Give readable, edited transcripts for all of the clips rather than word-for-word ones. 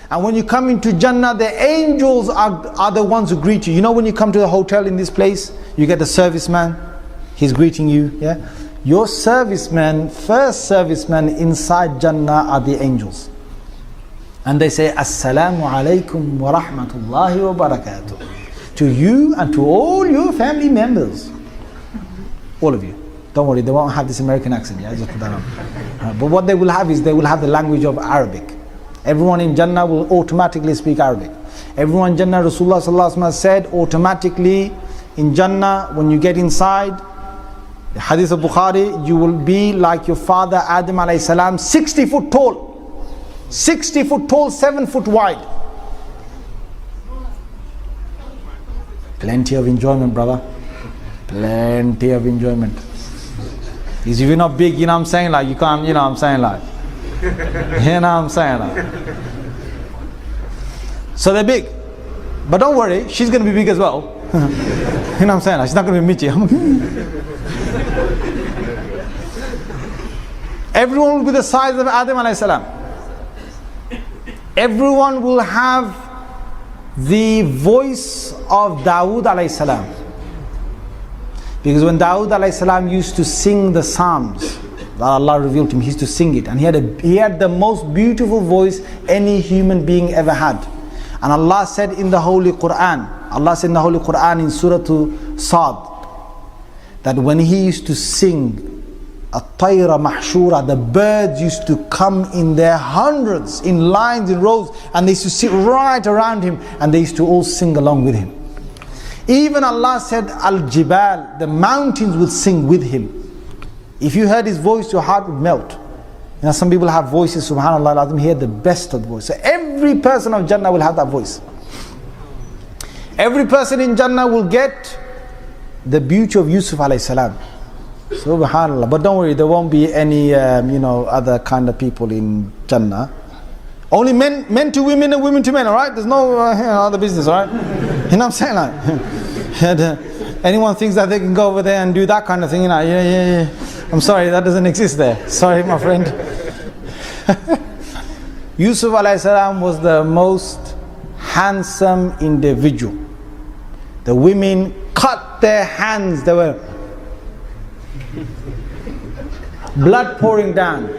And when you come into Jannah, the angels are the ones who greet you. You know when you come to the hotel in this place, you get the serviceman, he's greeting you. Yeah, your serviceman, first serviceman inside Jannah are the angels. And they say, Assalamu alaikum wa rahmatullahi wa barakatuh. To you and to all your family members. All of you. Don't worry, they won't have this American accent. Yeah, just put that on. But what they will have is they will have the language of Arabic. Everyone in Jannah will automatically speak Arabic. Everyone in Jannah, Rasulullah sallallahu alaihi wasallam said, automatically in Jannah, when you get inside, the hadith of Bukhari, you will be like your father Adam alayhi salam, 60 foot tall. 60 foot tall, 7 foot wide. Plenty of enjoyment, brother. Plenty of enjoyment. If you're not big, you know what I'm saying, like you can't, you know what I'm saying, like. You know what I'm saying, like. So they're big. But don't worry, she's going to be big as well. You know what I'm saying, like, she's not going to be midget. Everyone will be the size of Adam alayhi salam. Everyone will have the voice of Dawood alayhi salam. Because when Dawood alayhi salam used to sing the Psalms that Allah revealed to him, he used to sing it. And he had the most beautiful voice any human being ever had. And Allah said in the Holy Quran, in Surah Sad, that when he used to sing At-tayra mahshura, the birds used to come in their hundreds, in lines, in rows, and they used to sit right around him, and they used to all sing along with him. Even Allah said, Al-jibal, the mountains would sing with him. If you heard his voice, your heart would melt. You know, some people have voices, subhanAllah, he had the best of voice. So every person of Jannah will have that voice. Every person in Jannah will get the beauty of Yusuf alayhi salam. Subhanallah. But don't worry, there won't be any other kind of people in Jannah. Only men to women and women to men, alright? There's no other business, alright? You know what I'm saying? Like, anyone thinks that they can go over there and do that kind of thing, yeah. I'm sorry, that doesn't exist there. Sorry, my friend. Yusuf alayhi salam was the most handsome individual. The women cut their hands, they were blood pouring down.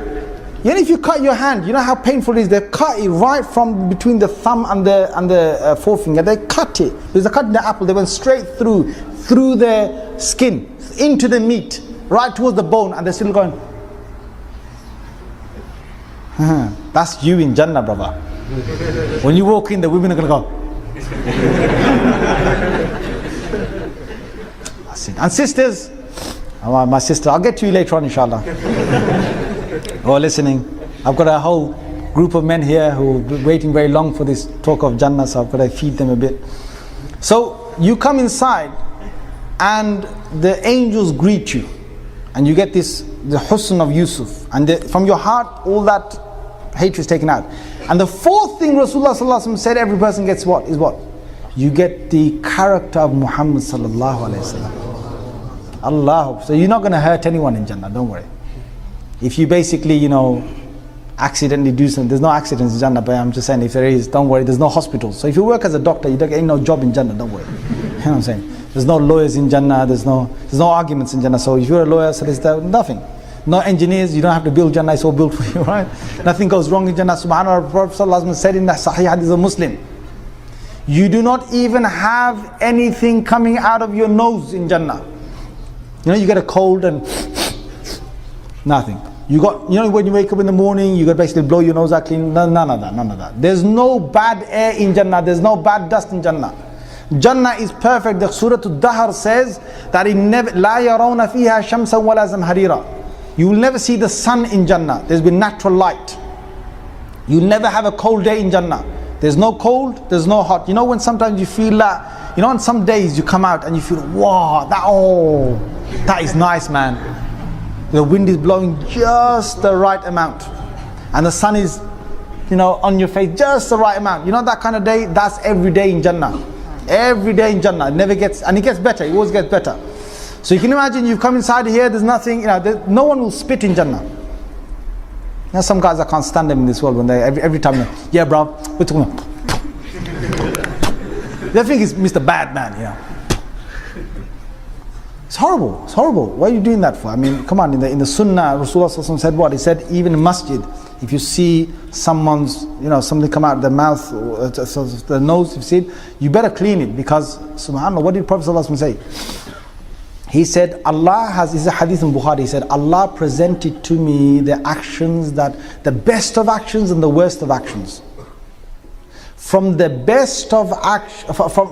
You know, if you cut your hand, you know how painful it is. They cut it right from between the thumb and the forefinger. They cut it. There's a cut in the apple. They went straight through the skin, into the meat, right towards the bone, and they're still going. That's you in Jannah, brother. When you walk in, the women are going to go. That's it. And sisters, my sister, I'll get to you later on, inshallah. Or listening. I've got a whole group of men here who have been waiting very long for this talk of Jannah, so I've got to feed them a bit. So you come inside and the angels greet you, and you get the husn of Yusuf, and from your heart all that hatred is taken out. And the fourth thing Rasulullah sallallahu alaihi wasallam said every person gets is what? You get the character of Muhammad sallallahu alaihi wasallam. Allah. So you're not going to hurt anyone in Jannah, don't worry. If you basically, accidentally do something, there's no accidents in Jannah, but I'm just saying, if there is, don't worry, there's no hospitals. So if you work as a doctor, you don't get no job in Jannah, don't worry. You know what I'm saying? There's no lawyers in Jannah, there's no arguments in Jannah. So if you're a lawyer, so there's nothing. No engineers, you don't have to build Jannah, it's all built for you, right? Nothing goes wrong in Jannah. Subhanallah, Prophet sallallahu alaihi wasallam said in the Sahih Hadith of Muslim, you do not even have anything coming out of your nose in Jannah. You get a cold and nothing. You got, when you wake up in the morning, you got to basically blow your nose out clean. None of that. There's no bad air in Jannah. There's no bad dust in Jannah. Jannah is perfect. The Surah Al-Dahr says that لا يرون فيها شمسا ولا زمهريرا. You will never see the sun in Jannah. There's been natural light. You'll never have a cold day in Jannah. There's no cold, there's no hot. When sometimes you feel that, on some days you come out and you feel, wow, that is nice, man. The wind is blowing just the right amount. And the sun is, on your face just the right amount. That kind of day, that's every day in Jannah. Every day in Jannah. It never gets, and it gets better. It always gets better. So you can imagine you've come inside here, there's nothing, no one will spit in Jannah. You know, some guys, I can't stand them in this world when they, every time, yeah bro, we're talking about. They think it's Mr. Bad Man, you know. It's horrible, it's horrible. Why are you doing that for? I mean, come on, in the Sunnah, Rasulullah said what? He said, even in masjid, if you see someone's, you know, something come out of their mouth, or the nose, you see it, you better clean it, because, subhanAllah, what did Prophet say? He said, Allah has, this is a hadith in Bukhari, he said, Allah presented to me the actions that, the best of actions and the worst of actions. From the best of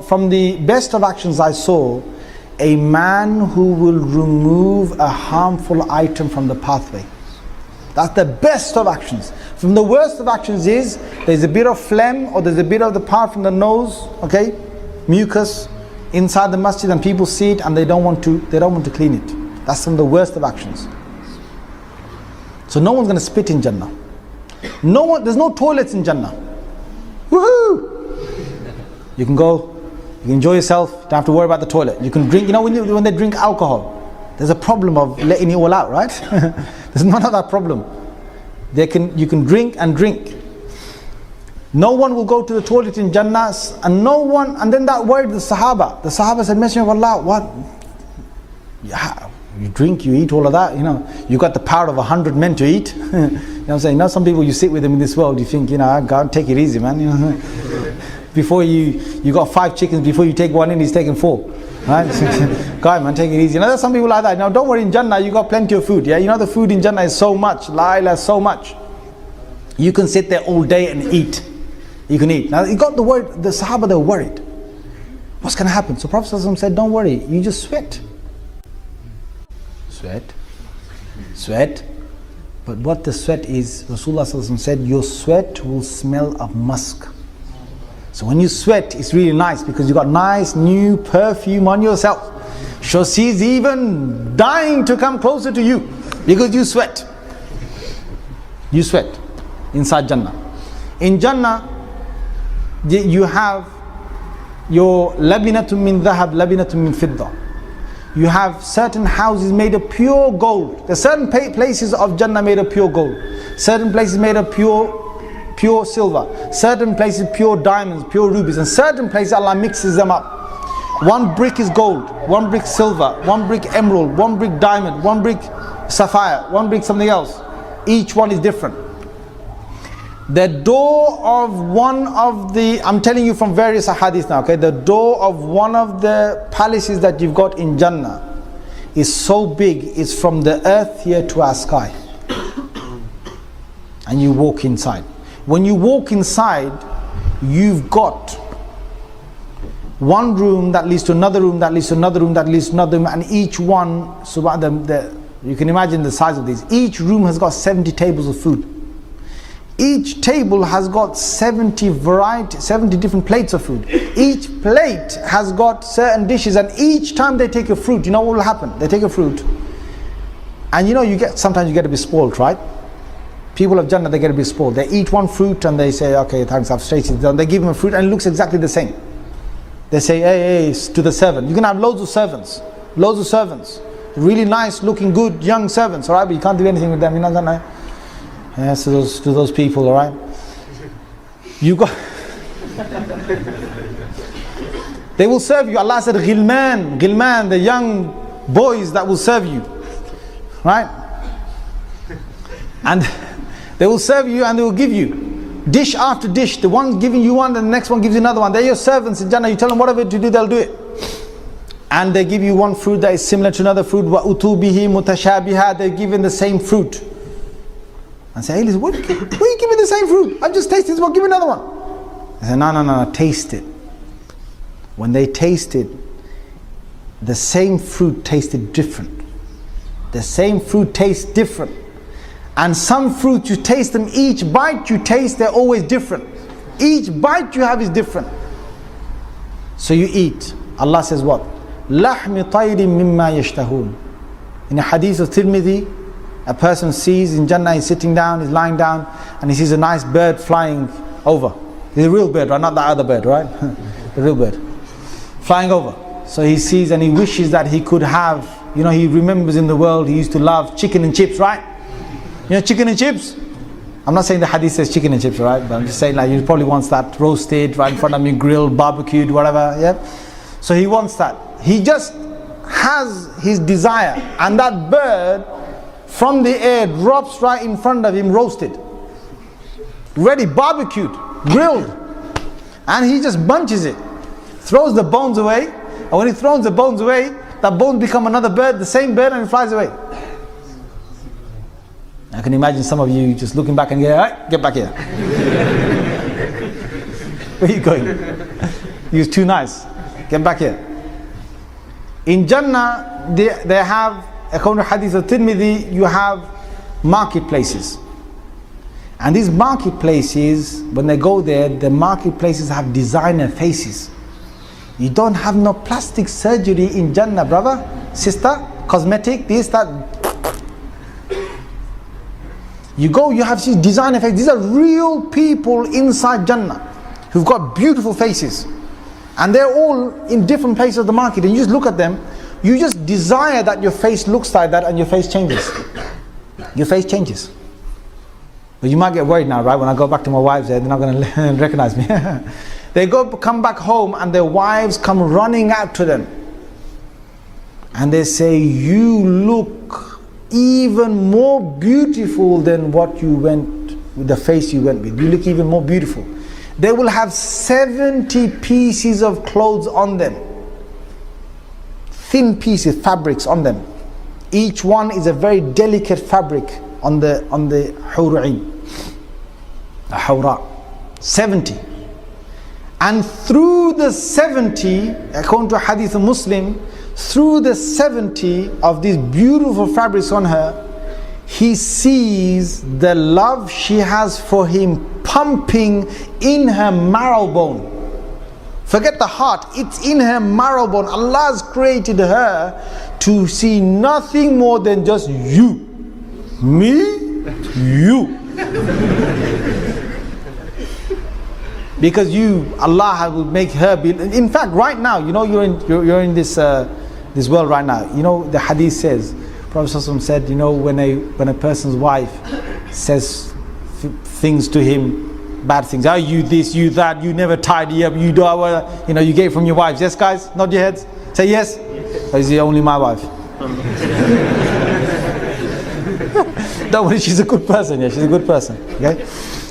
from the best of actions I saw, a man who will remove a harmful item from the pathway. That's the best of actions. From the worst of actions is, there's a bit of phlegm or there's a bit of the part from the nose, okay, mucus, inside the masjid, and people see it and they don't want to clean it. That's from the worst of actions. So no one's going to spit in Jannah. There's no toilets in Jannah. Woohoo! You can go, you can enjoy yourself, don't have to worry about the toilet. You can drink, you know, when they drink alcohol, there's a problem of letting it all out, right? There's none of that problem. You can drink and drink. No one will go to the toilet in Jannah, and no one, and then that word, the Sahaba said, Messenger of Allah, what? Yeah, you drink, you eat all of that, you know, you got the power of 100 men to eat. You know what I'm saying? Now some people, you sit with them in this world, you think, you know, God, take it easy, man. You know, before you got 5 chickens, before you take one in, he's taking 4. Right? God, man, take it easy. You know, there's some people like that. Now don't worry, in Jannah, you got plenty of food. Yeah, you know the food in Jannah is so much, la ilaha, so much. You can sit there all day and eat. You can eat. Now you got the word, the Sahaba, they're worried. What's going to happen? So Prophet ﷺ said, don't worry, you just sweat. Sweat. But what the sweat is, Rasulullah ﷺ said, your sweat will smell of musk. So when you sweat, it's really nice because you got nice new perfume on yourself. So she's even dying to come closer to you because you sweat. You sweat inside Jannah. In Jannah, you have your labinatun min dhahab, labinatun min fidda. You have certain houses made of pure gold. There's certain places of Jannah made of pure gold. Certain places made of pure silver. Certain places pure diamonds, pure rubies. And certain places Allah mixes them up. One brick is gold, one brick silver, one brick emerald, one brick diamond, one brick sapphire, one brick something else. Each one is different. The door of one of the, I'm telling you from various ahadith now, okay, the door of one of the palaces that you've got in Jannah is so big, it's from the earth here to our sky. And you walk inside. When you walk inside, you've got one room that leads to another room, that leads to another room, that leads to another room, and each one, you can imagine the size of these. Each room has got 70 tables of food. Each table has got 70 different plates of food. Each plate has got certain dishes, and each time they take a fruit, you know what will happen? They take a fruit, and you know, sometimes you get a bit spoiled, right? People of Jannah, they get a bit spoiled. They eat one fruit and they say, okay, thanks, I've tasted it. They give him a fruit and it looks exactly the same. They say, hey, to the servant. You can have loads of servants. Really nice, looking good, young servants, alright? But you can't do anything with them, you know. Yes, to those people, alright? You got... They will serve you. Allah said, Ghilman, the young boys that will serve you. Right? And they will serve you and they will give you dish after dish. The one giving you one, and the next one gives you another one. They're your servants in Jannah. You tell them whatever to do, they'll do it. And they give you one fruit that is similar to another fruit. وَأُتُوا بِهِ مُتَشَابِهًا. They're given the same fruit. And say, hey, listen, why are you giving me the same fruit? I've just tasted this one, give me another one. They say, no, taste it. When they tasted, the same fruit tasted different. The same fruit tastes different. And some fruit, you taste them, each bite you taste, they're always different. Each bite you have is different. So you eat. Allah says what? لَحْمِ طَيْرٍ مِمَّا يَشْتَهُونَ. In a hadith of Tirmidhi, a person sees in Jannah, he's sitting down, he's lying down, and he sees a nice bird flying over. It's a real bird, right? Not that other bird, right? The real bird. Flying over. So he sees and he wishes that he could have, you know, he remembers in the world he used to love chicken and chips, right? You know, chicken and chips? I'm not saying the hadith says chicken and chips, right? But I'm just saying like he probably wants that roasted right in front of me, grilled, barbecued, whatever. Yeah. So he wants that. He just has his desire, and that bird from the air drops right in front of him, roasted, ready, barbecued, grilled, and he just bunches it, throws the bones away, and when he throws the bones away, that bones become another bird, the same bird, and it flies away. I can imagine some of you just looking back and going, "Alright, get back here." Where are you going? You're too nice. Get back here. In Jannah, they have, according to Hadith of Tirmidhi, you have marketplaces. And these marketplaces, when they go there, the marketplaces have designer faces. You don't have no plastic surgery in Jannah, brother, sister, cosmetic, this, that. You go, you have these designer faces. These are real people inside Jannah who've got beautiful faces. And they're all in different places of the market. And you just look at them, you just desire that your face looks like that and your face changes. Your face changes. But you might get worried now, right? When I go back to my wives there, they're not going to recognize me. They come back home and their wives come running out to them. And they say, "You look even more beautiful than what you went, with the face you went with. You look even more beautiful." They will have 70 pieces of clothes on them. Thin pieces, fabrics on them. Each one is a very delicate fabric on the hur'in. A hawra. 70. And through the 70, according to Hadith of Muslim, through the 70 of these beautiful fabrics on her, he sees the love she has for him pumping in her marrow bone. Forget the heart, it's in her marrow bone. Allah has created her to see nothing more than just you. Me, you. Because Allah will make her be. In fact, right now, you know, you're in this world right now. You know, the hadith says, Prophet ﷺ said, you know, when a person's wife says things to him, bad things, "Oh, you this, you that, you never tidy up, you do, you know, you get from your wives." Yes, guys, nod your heads. Say yes. Or is he only my wife? Don't worry, she's a good person. Yeah, she's a good person. Okay,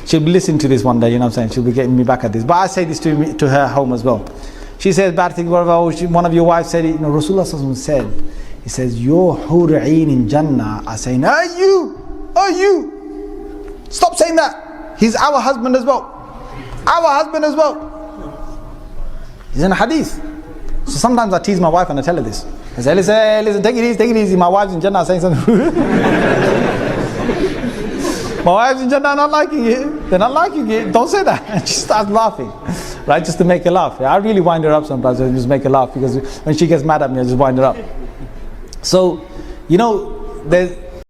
she'll be listening to this one day. You know what I'm saying? She'll be getting me back at this. But I say this to her home as well. She says bad things. Whatever. One of your wives said it. You know, Rasulullah ﷺ said. He says, "Your hur'in in Jannah are saying, 'Are you? Stop saying that. He's our husband as well. Our husband as well.'" It's in a hadith. So sometimes I tease my wife and I tell her this. I say, listen, take it easy. My wife's in Jannah are saying something. My wife's in Jannah not liking it. They're not liking it. Don't say that. And she starts laughing. Right? Just to make her laugh. I really wind her up sometimes. I just make her laugh because when she gets mad at me, I just wind her up. So, you know, there's